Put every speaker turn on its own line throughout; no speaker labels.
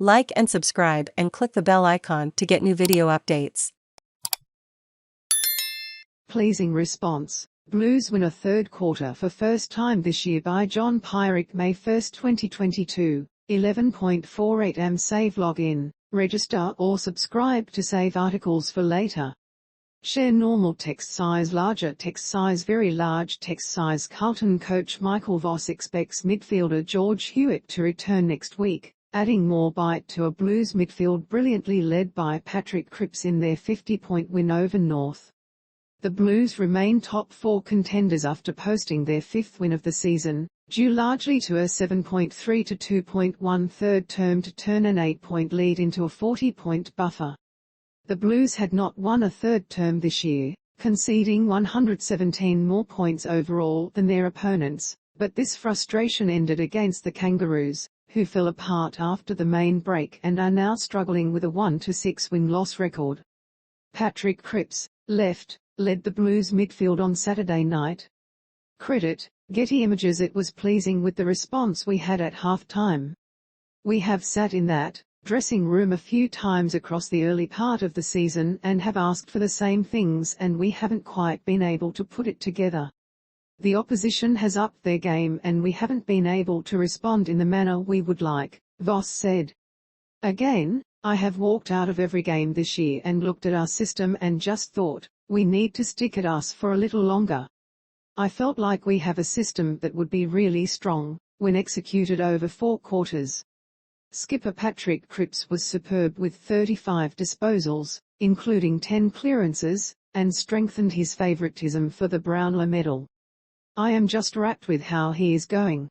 Like and subscribe and click the bell icon to get new video updates.
Pleasing response. Blues win a third quarter for first time this year by John Pyrick, May 1, 2022, 11.48 am. Save login, register or subscribe to save articles for later. Share normal text size, larger text size, very large text size. Carlton coach Michael Voss expects midfielder George Hewitt to return next week, adding more bite to a Blues midfield brilliantly led by Patrick Cripps in their 50-point win over North. The Blues remain top four contenders after posting their fifth win of the season, due largely to a 7.3 to 2.1 third term to turn an 8-point lead into a 40-point buffer. The Blues had not won a third term this year, conceding 117 more points overall than their opponents, but this frustration ended against the Kangaroos, who fell apart after the main break and are now struggling with a 1-6 win-loss record. Patrick Cripps, left, led the Blues midfield on Saturday night. Credit, Getty Images. It was pleasing with the response we had at half-time. We have sat in that dressing room a few times across the early part of the season and have asked for the same things, and we haven't quite been able to put it together. The opposition has upped their game and we haven't been able to respond in the manner we would like, Voss said. Again, I have walked out of every game this year and looked at our system and just thought, we need to stick at us for a little longer. I felt like we have a system that would be really strong when executed over 4 quarters. Skipper Patrick Cripps was superb with 35 disposals, including 10 clearances, and strengthened his favoritism for the Brownlow medal. I am just rapt with how he is going.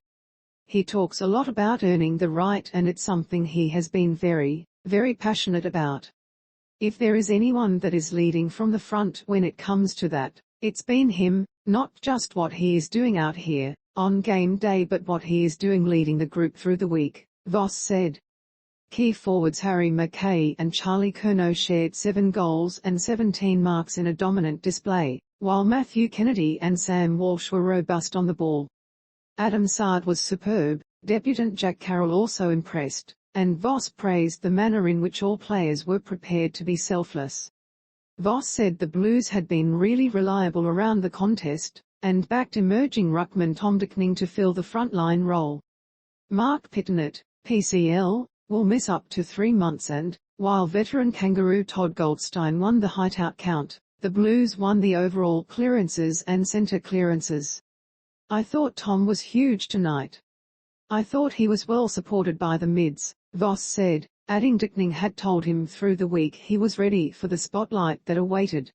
He talks a lot about earning the right, and it's something he has been very, very passionate about. If there is anyone that is leading from the front when it comes to that, it's been him, not just what he is doing out here on game day but what he is doing leading the group through the week, Voss said. Key forwards Harry Mackay and Charlie Curnow shared 7 goals and 17 marks in a dominant display, while Matthew Kennedy and Sam Walsh were robust on the ball. Adam Saad was superb, debutant Jack Carroll also impressed, and Voss praised the manner in which all players were prepared to be selfless. Voss said the Blues had been really reliable around the contest, and backed emerging ruckman Tom De Koning to fill the frontline role. Mark Pittonet, PCL, will miss up to 3 months, and, while veteran Kangaroo Todd Goldstein won the hideout count, the Blues won the overall clearances and centre clearances. I thought Tom was huge tonight. I thought he was well supported by the mids, Voss said, adding De Koning had told him through the week he was ready for the spotlight that awaited.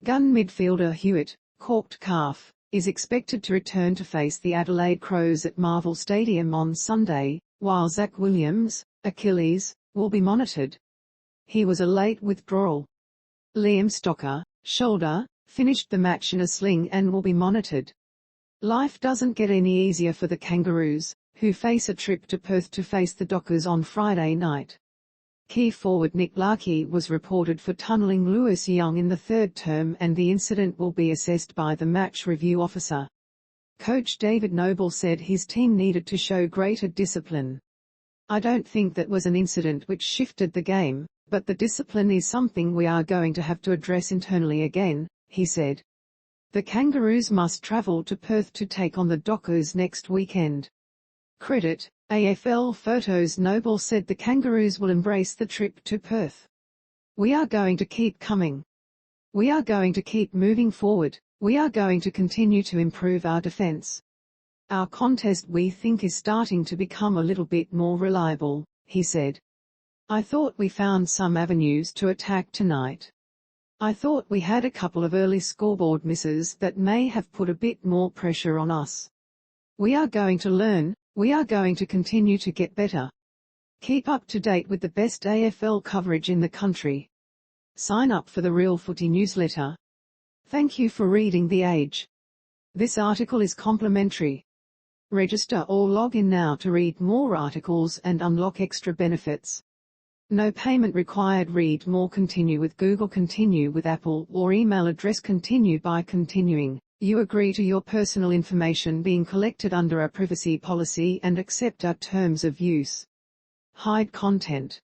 Gun midfielder Hewitt, corked calf, is expected to return to face the Adelaide Crows at Marvel Stadium on Sunday, while Zach Williams, Achilles, will be monitored. He was a late withdrawal. Liam Stocker, shoulder, finished the match in a sling and will be monitored. Life doesn't get any easier for the Kangaroos, who face a trip to Perth to face the Dockers on Friday night. Key forward Nick Larkey was reported for tunnelling Lewis Young in the third term, and the incident will be assessed by the match review officer. Coach David Noble said his team needed to show greater discipline. I don't think that was an incident which shifted the game, but the discipline is something we are going to have to address internally again, he said. The Kangaroos must travel to Perth to take on the Dockers next weekend. Credit, AFL Photos. Noble said the Kangaroos will embrace the trip to Perth. We are going to keep coming. We are going to keep moving forward. We are going to continue to improve our defence. Our contest we think is starting to become a little bit more reliable, he said. I thought we found some avenues to attack tonight. I thought we had a couple of early scoreboard misses that may have put a bit more pressure on us. We are going to learn. We are going to continue to get better. Keep up to date with the best AFL coverage in the country. Sign up for the Real Footy newsletter. Thank you for reading The Age. This article is complimentary. Register or log in now to read more articles and unlock extra benefits. No payment required. Read more. Continue with Google, continue with Apple, or email address continue by continuing. You agree to your personal information being collected under our privacy policy and accept our terms of use. Hide content.